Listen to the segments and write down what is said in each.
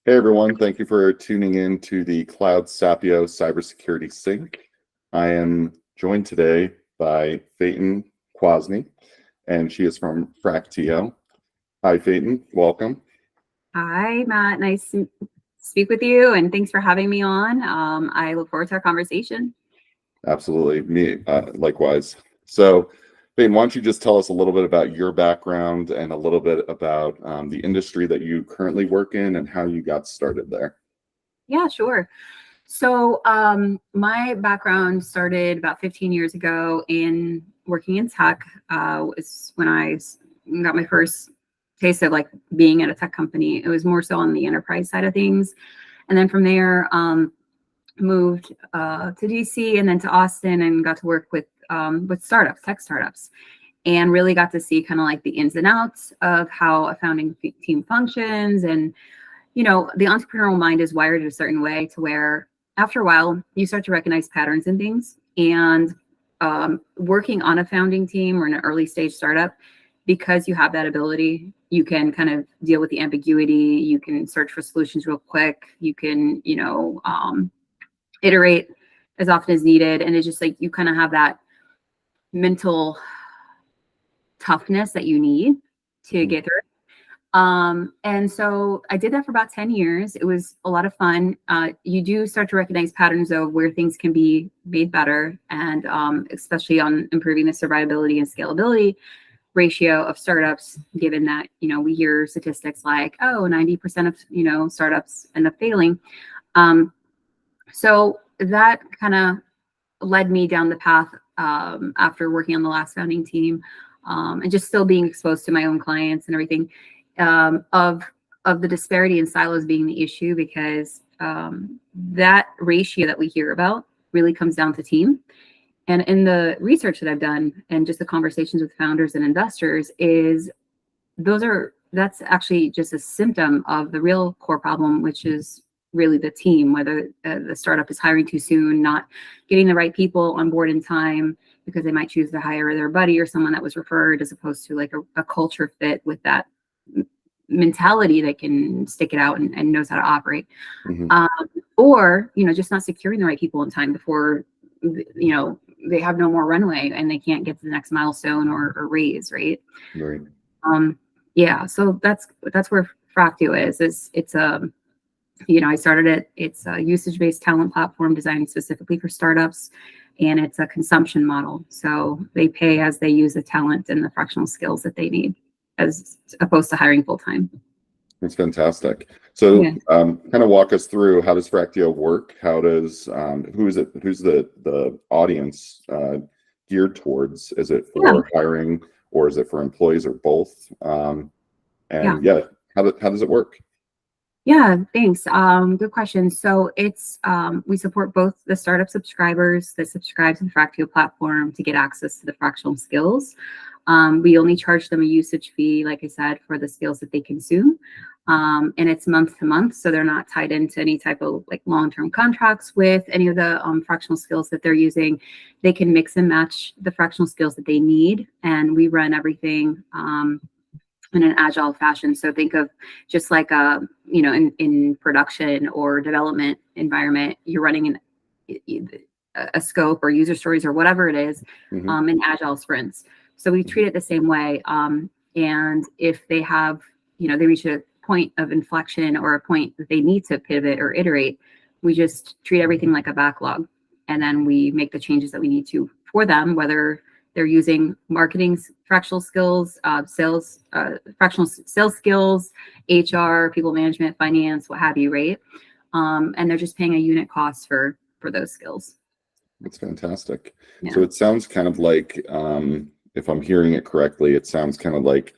Hey everyone, thank you for tuning in to the CloudSapio Cybersecurity Sync. I am joined today by Fatin Kwasny, and she is from Fractio. Hi Fatin, welcome. Hi, Matt. Nice to speak with you, and thanks for having me on. I look forward to our conversation. Absolutely, me likewise. So, Fatin, why don't you just tell us a little bit about your background and a little bit about the industry that you currently work in and how you got started there? Yeah, sure. So my background started about 15 years ago in working in tech. Was when I got my first taste of like being at a tech company. It was more so on the enterprise side of things. And then from there, moved to DC and then to Austin and got to work with startups, tech startups, and really got to see kind of like the ins and outs of how a founding team functions. And, you know, the entrepreneurial mind is wired in a certain way to where after a while you start to recognize patterns in things. And working on a founding team or in an early stage startup, because you have that ability, you can kind of deal with the ambiguity. You can search for solutions real quick. You can, iterate as often as needed. And it's just like you kind of have that mental toughness that you need to get through. And so I did that for about 10 years. It was a lot of fun. You do start to recognize patterns of where things can be made better, and especially on improving the survivability and scalability ratio of startups, given that, we hear statistics like, 90% of, startups end up failing. So that kind of led me down the path after working on the last founding team, and just still being exposed to my own clients and everything, of the disparity in silos being the issue, because that ratio that we hear about really comes down to team. And in the research that I've done and just the conversations with founders and investors that's actually just a symptom of the real core problem, which is really the team, whether the startup is hiring too soon, not getting the right people on board in time, because they might choose to hire their buddy or someone that was referred, as opposed to like a culture fit with that mentality that can stick it out and knows how to operate. Or, just not securing the right people in time before, they have no more runway and they can't get to the next milestone or raise, right? Right. Yeah, so that's where Fractio is. It's I started it. It's a usage-based talent platform designed specifically for startups, and it's a consumption model. So they pay as they use the talent and the fractional skills that they need, as opposed to hiring full-time. That's fantastic. So kind of walk us through, how does Fractio work? How does who's the audience geared towards? Is it for hiring, or is it for employees, or both? How does it work? Yeah, thanks. Good question. So it's we support both the startup subscribers that subscribe to the Fractio platform to get access to the fractional skills. We only charge them a usage fee, like I said, for the skills that they consume. And it's month to month, so they're not tied into any type of like long-term contracts with any of the fractional skills that they're using. They can mix and match the fractional skills that they need, and we run everything in an agile fashion. So think of just like in production or development environment, you're running a scope or user stories or whatever it is, in agile sprints. So we treat it the same way. And if they have, they reach a point of inflection or a point that they need to pivot or iterate, we just treat everything like a backlog. And then we make the changes that we need to for them, whether they're using marketing fractional skills, fractional sales skills, HR, people management, finance, what have you, right? And they're just paying a unit cost for those skills. That's fantastic. Yeah. So it sounds kind of like, if I'm hearing it correctly, it sounds kind of like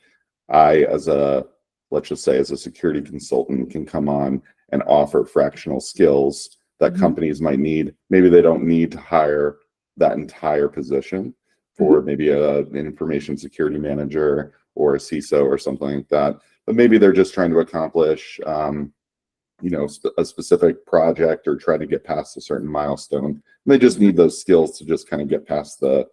let's just say as a security consultant, can come on and offer fractional skills that companies might need. Maybe they don't need to hire that entire position for maybe an information security manager or a CISO or something like that, but maybe they're just trying to accomplish a specific project or try to get past a certain milestone. And they just need those skills to just kind of get past the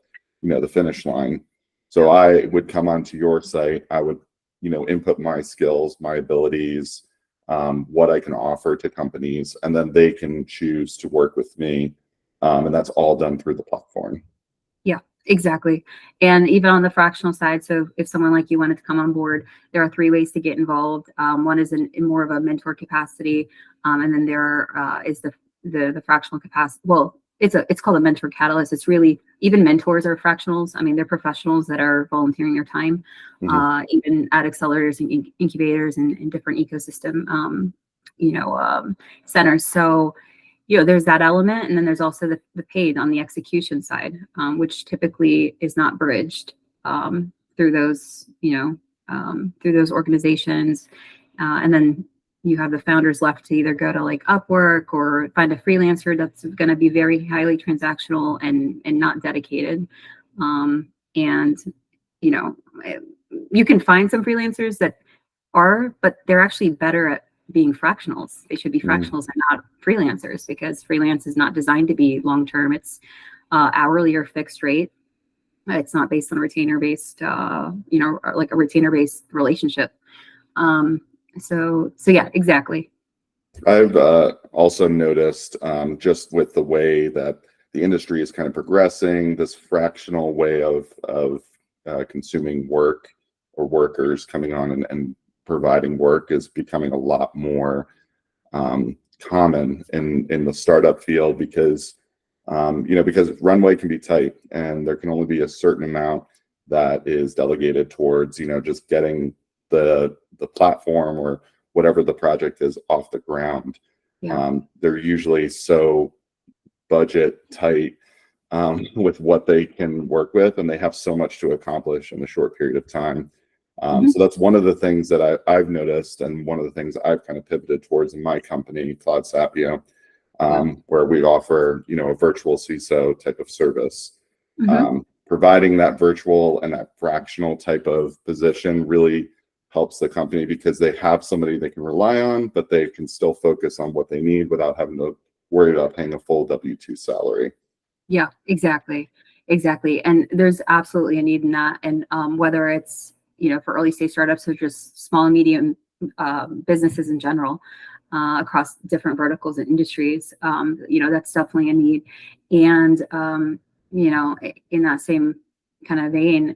finish line. So I would come onto your site, I would input my skills, my abilities, what I can offer to companies, and then they can choose to work with me. And that's all done through the platform. Yeah, exactly. And even on the fractional side, so if someone like you wanted to come on board, there are 3 ways to get involved. One is in more of a mentor capacity, and then there is the fractional capacity. Well, it's called a mentor catalyst. It's really, even mentors are fractionals. I mean, they're professionals that are volunteering their time, even at accelerators and incubators and in different ecosystem, centers. So, there's that element, and then there's also the paid on the execution side, which typically is not bridged through those, through those organizations, and then you have the founders left to either go to like Upwork or find a freelancer that's going to be very highly transactional and not dedicated. And you can find some freelancers that are, but they're actually better at being fractionals. They should be fractionals and not freelancers, because freelance is not designed to be long term. It's hourly or fixed rate. It's not based on retainer based, like a retainer based relationship. So yeah, exactly. I've also noticed, just with the way that the industry is kind of progressing, this fractional way of consuming work, or workers coming on and providing work, is becoming a lot more common in the startup field, because because runway can be tight, and there can only be a certain amount that is delegated towards just getting the platform or whatever the project is off the ground. They're usually so budget tight with what they can work with, and they have so much to accomplish in a short period of time. So that's one of the things that I've noticed, and one of the things I've kind of pivoted towards in my company, CloudSapio, where we offer, a virtual CISO type of service. Providing that virtual and that fractional type of position really helps the company, because they have somebody they can rely on, but they can still focus on what they need without having to worry about paying a full W-2 salary. Yeah, exactly. And there's absolutely a need in that. And whether it's, for early stage startups or just small and medium businesses in general, across different verticals and industries, that's definitely a need. And, in that same kind of vein,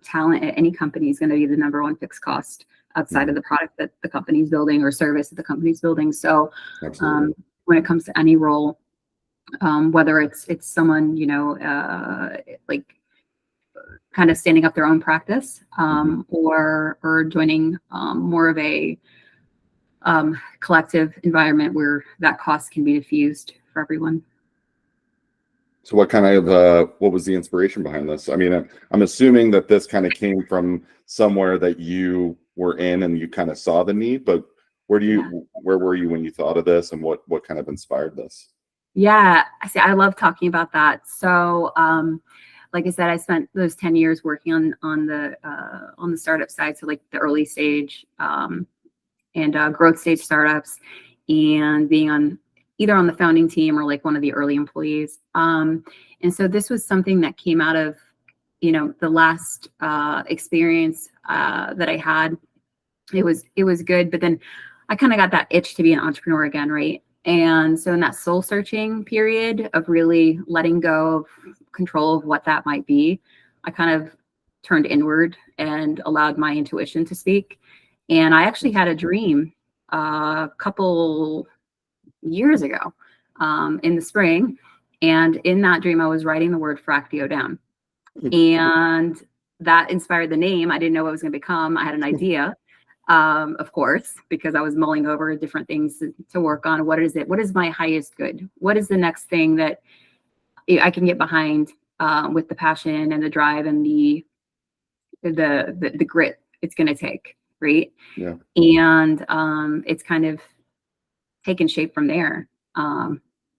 talent at any company is going to be the number one fixed cost outside of the product that the company's building or service that the company's building. So when it comes to any role, whether it's someone, like kind of standing up their own practice, or joining more of a collective environment where that cost can be diffused for everyone. So what kind of what was the inspiration behind this? I mean, I'm assuming that this kind of came from somewhere that you were in and you kind of saw the need, but where were you when you thought of this, and what kind of inspired this? Yeah, I love talking about that. So, like I said, I spent those 10 years working on the startup side, so like the early stage and growth stage startups, and being either on the founding team or like one of the early employees. And so this was something that came out of, the last experience that I had. It was good, but then I kind of got that itch to be an entrepreneur again, right? And so in that soul searching period of really letting go of control of what that might be, I kind of turned inward and allowed my intuition to speak. And I actually had a dream a couple years ago, in the spring. And in that dream, I was writing the word Fractio down. And that inspired the name. I didn't know what it was going to become. I had an idea, of course, because I was mulling over different things to work on. What is it? What is my highest good? What is the next thing that I can get behind, with the passion and the drive and the grit it's going to take, right? Yeah. And it's kind of taken shape from there.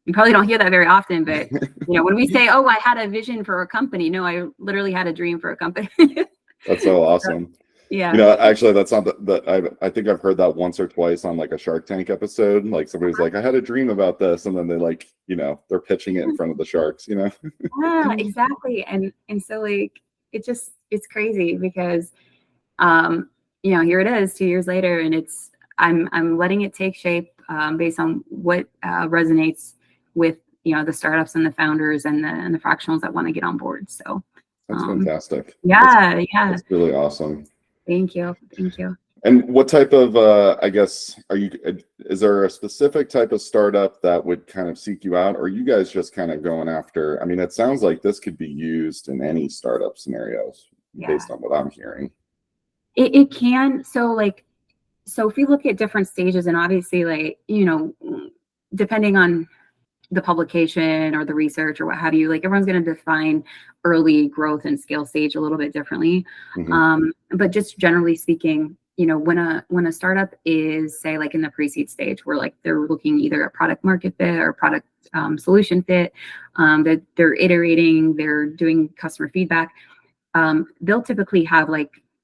You probably don't hear that very often, but when we say, "Oh, I had a vision for a company," no, I literally had a dream for a company. That's so awesome. Yeah. Actually, that's not that I think I've heard that once or twice on like a Shark Tank episode. Like somebody's like, "I had a dream about this," and then they like, they're pitching it in front of the sharks. Yeah, exactly. And so like it's crazy because here it is 2 years later, and it's I'm letting it take shape based on what resonates with the startups and the founders and the fractionals that want to get on board. So that's fantastic. Yeah. That's really awesome. Thank you. And what type of, I guess, is there a specific type of startup that would kind of seek you out, or are you guys just kind of going after, I mean, it sounds like this could be used in any startup scenarios based on what I'm hearing. It can. So if we look at different stages, and obviously depending on the publication or the research or what have you, everyone's going to define early growth and scale stage a little bit differently. But just generally speaking, when a startup is, say, in the pre-seed stage, where they're looking either at product market fit or product solution fit, that they're iterating, they're doing customer feedback, they'll typically have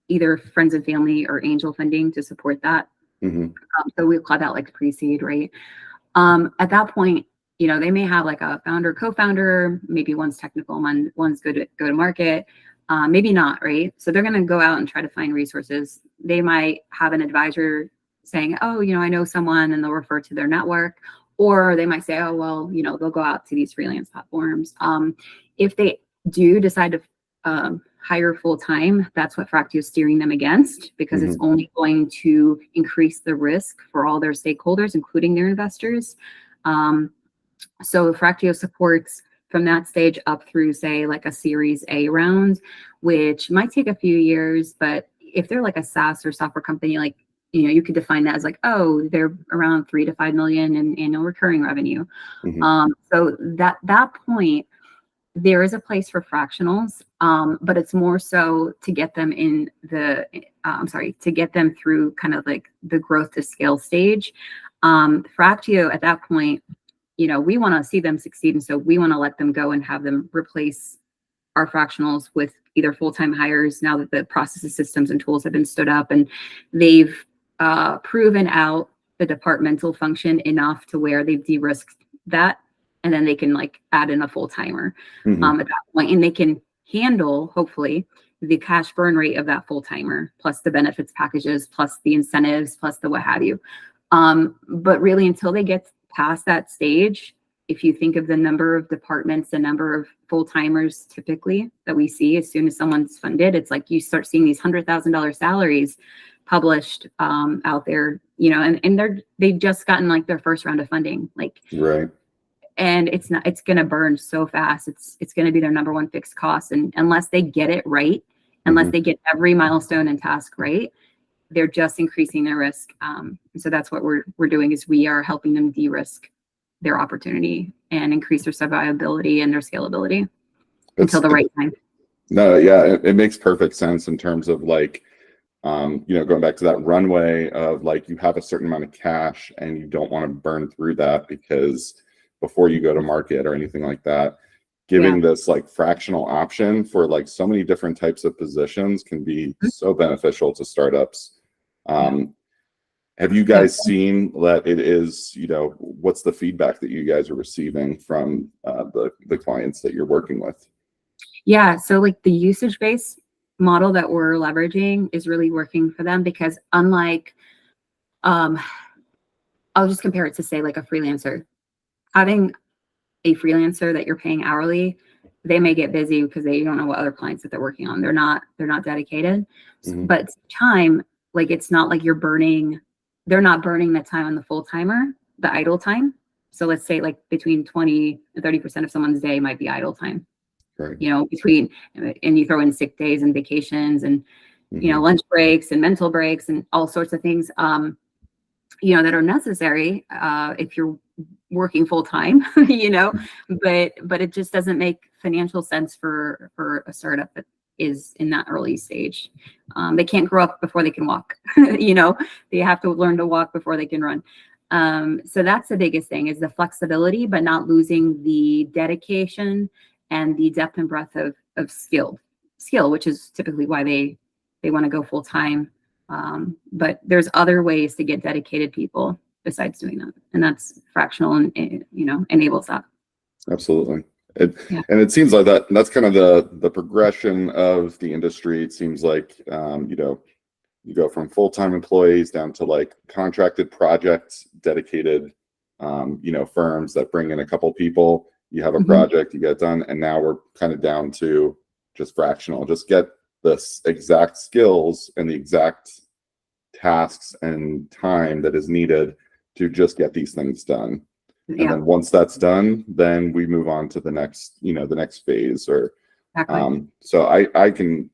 either friends and family or angel funding to support that. So we'll call that pre-seed, right? At that point, they may have a founder, co-founder, maybe one's technical, one's good at go-to-market, maybe not, right? So they're going to go out and try to find resources. They might have an advisor saying, oh, I know someone, and they'll refer to their network. Or they might say, oh, well, they'll go out to these freelance platforms. If they do decide to hire full-time, that's what Fractio is steering them against, because it's only going to increase the risk for all their stakeholders, including their investors. So Fractio supports from that stage up through, say, a Series A round, which might take a few years, but if they're a SaaS or software company, you could define that as oh, they're around 3 to 5 million in annual recurring revenue. So that point, there is a place for fractionals, but it's more so to get them to get them through kind of the growth to scale stage. Fractio at that point, we want to see them succeed. And so we want to let them go and have them replace our fractionals with either full-time hires now that the processes, systems, and tools have been stood up and they've proven out the departmental function enough to where they've de-risked that. And then they can add in a full-timer at that point, and they can handle, hopefully, the cash burn rate of that full-timer, plus the benefits packages, plus the incentives, plus the what have you. But really, until they get past that stage, if you think of the number of departments, the number of full-timers typically that we see as soon as someone's funded, it's you start seeing these $100,000 salaries published out there, and they've just gotten their first round of funding, right. And it's going to burn so fast. It's going to be their number one fixed cost. And unless they get it right, unless they get every milestone and task right, they're just increasing their risk. And so that's what we're doing, is we are helping them de-risk their opportunity and increase their survivability and their scalability until the right time. No, yeah, it makes perfect sense in terms of going back to that runway of you have a certain amount of cash and you don't want to burn through that, because before you go to market or anything like that, giving this fractional option for so many different types of positions can be so beneficial to startups. Have you guys seen that it is, what's the feedback that you guys are receiving from the clients that you're working with? Yeah, so the usage-based model that we're leveraging is really working for them, because unlike, I'll just compare it to, say, a freelancer. Having a freelancer that you're paying hourly, they may get busy because they don't know what other clients that they're working on. They're not dedicated. But time, it's not they're not burning the time on the full-timer, the idle time. So let's say between 20 and 30% of someone's day might be idle time. Right. And you throw in sick days and vacations and lunch breaks and mental breaks and all sorts of things that are necessary if you're working full-time, but it just doesn't make financial sense for a startup that is in that early stage. They can't grow up before they can walk. They have to learn to walk before they can run. So that's the biggest thing, is the flexibility, but not losing the dedication and the depth and breadth of skill, which is typically why they want to go full-time. But there's other ways to get dedicated people besides doing that, and that's Fractional, and enables that. Absolutely. And it seems like that's kind of the progression of the industry. It seems like you go from full-time employees down to like contracted projects, dedicated, firms that bring in a couple people. You have a project, you get it done, and now we're kind of down to just fractional. Just get the exact skills and the exact tasks and time that is needed to just get these things done. And then once that's done, then we move on to the next, the next phase. Or so I can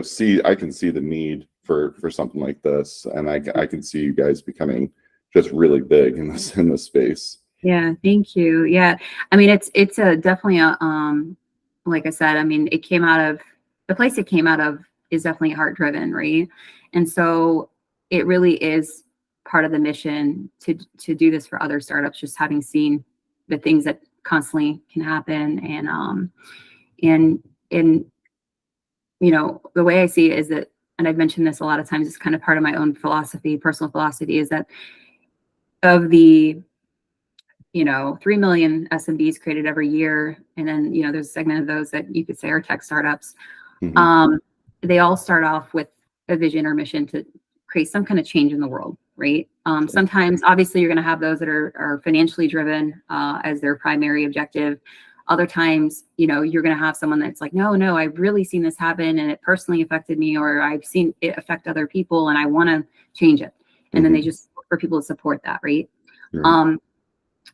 see the need for something like this, and I can see you guys becoming just really big in this space. Yeah, thank you. Yeah, I mean, it's definitely a like I said, I mean, it came out of the place it came out of is definitely heart driven, right? And so it really is part of the mission to do this for other startups, just having seen the things that constantly can happen. And the way I see it is that, and I've mentioned this a lot of times, it's kind of part of my own philosophy, personal philosophy, is that of the 3 million SMBs created every year, and then there's a segment of those that you could say are tech startups. They all start off with a vision or mission to create some kind of change in the world, right? Sometimes, obviously, you're going to have those that are financially driven as their primary objective. Other times, you're going to have someone that's like, no, I've really seen this happen, and it personally affected me, or I've seen it affect other people, and I want to change it. And then they just look for people to support that, right?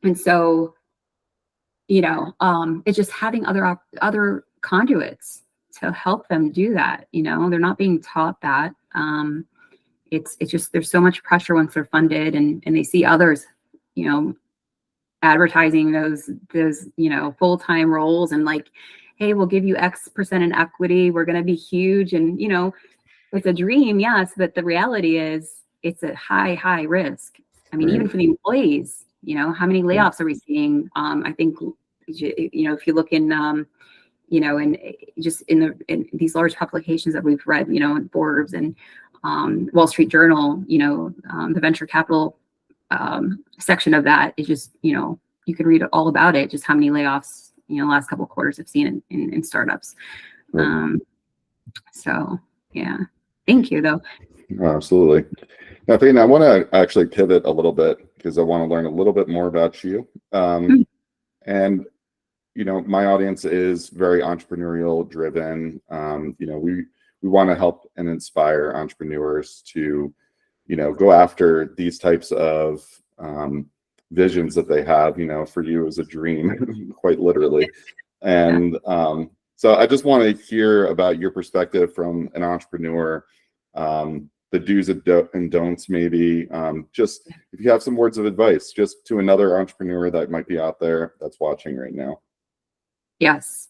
And so, it's just having other conduits to help them do that. They're not being taught that. It's just, there's so much pressure once they're funded, and they see others, advertising those full-time roles, and like, hey, we'll give you X% in equity. We're going to be huge. And, it's a dream. Yes. But the reality is it's a high risk. I mean, even for the employees, how many layoffs are we seeing? I think, if you look in, in just in these large publications that we've read, in Forbes and Wall Street Journal, the venture capital section of that is just, you can read all about it, just how many layoffs, last couple of quarters have seen in startups. So, yeah. Thank you, though. Absolutely. Now, Fatin, I want to actually pivot a little bit because I want to learn a little bit more about you. And, my audience is very entrepreneurial driven. We want to help and inspire entrepreneurs to, go after these types of visions that they have. For you is a dream, quite literally. And so I just want to hear about your perspective from an entrepreneur. The do's and don'ts, maybe. Just if you have some words of advice, just to another entrepreneur that might be out there that's watching right now. Yes.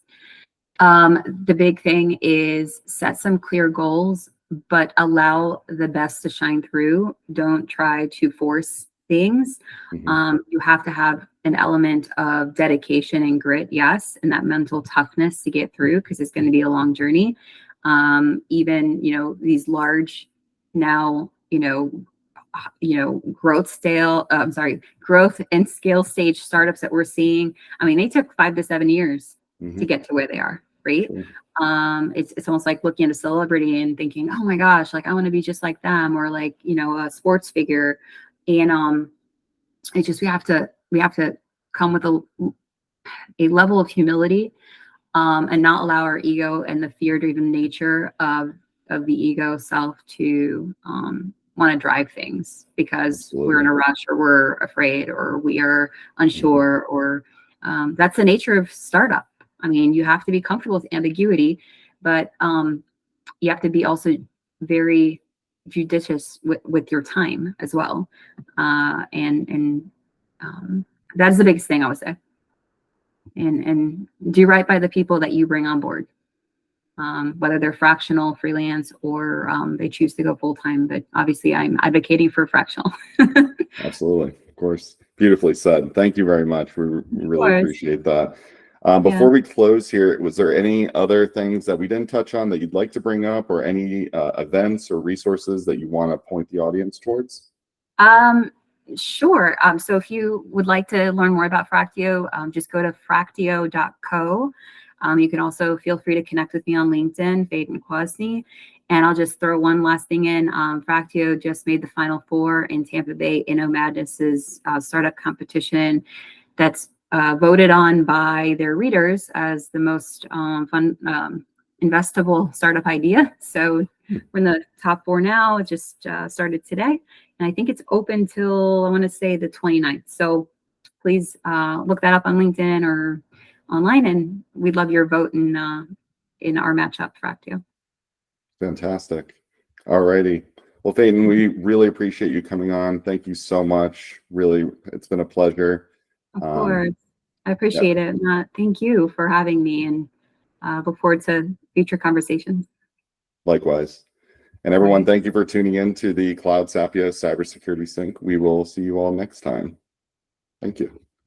The big thing is set some clear goals, but allow the best to shine through. Don't try to force things. You have to have an element of dedication and grit, yes, and that mental toughness to get through, because it's going to be a long journey. Even, these large now, growth and scale stage startups that we're seeing. I mean, they took 5 to 7 years to get to where they are, right? It's almost like looking at a celebrity and thinking, oh my gosh, like I want to be just like them, or like, a sports figure. And it's just, we have to come with a level of humility, and not allow our ego and the fear-driven nature of the ego self to want to drive things because we're in a rush, or we're afraid, or we are unsure, or that's the nature of startup. I mean, you have to be comfortable with ambiguity, but you have to be also very judicious with your time as well. And that's the biggest thing I would say. And do right by the people that you bring on board, whether they're fractional, freelance, or they choose to go full-time. But obviously I'm advocating for fractional. Absolutely. Of course. Beautifully said. Thank you very much. We really appreciate that. Before we close here, was there any other things that we didn't touch on that you'd like to bring up, or any events or resources that you want to point the audience towards? Sure. So if you would like to learn more about Fractio, just go to fractio.co. You can also feel free to connect with me on LinkedIn, Fatin Kwasny. And I'll just throw one last thing in. Fractio just made the Final Four in Tampa Bay Inno Madness's startup competition that's voted on by their readers as the most fun, investable startup idea. So we're in the top 4 now. It just started today. And I think it's open till, I want to say, the 29th. So please look that up on LinkedIn or online, and we'd love your vote in our matchup, Fractio. Fantastic. All righty. Well, Fatin, we really appreciate you coming on. Thank you so much. Really, it's been a pleasure. Of course. I appreciate it. Thank you for having me, and look forward to future conversations. Likewise. And everyone, thank you for tuning in to the CloudSapio Cybersecurity Sync. We will see you all next time. Thank you.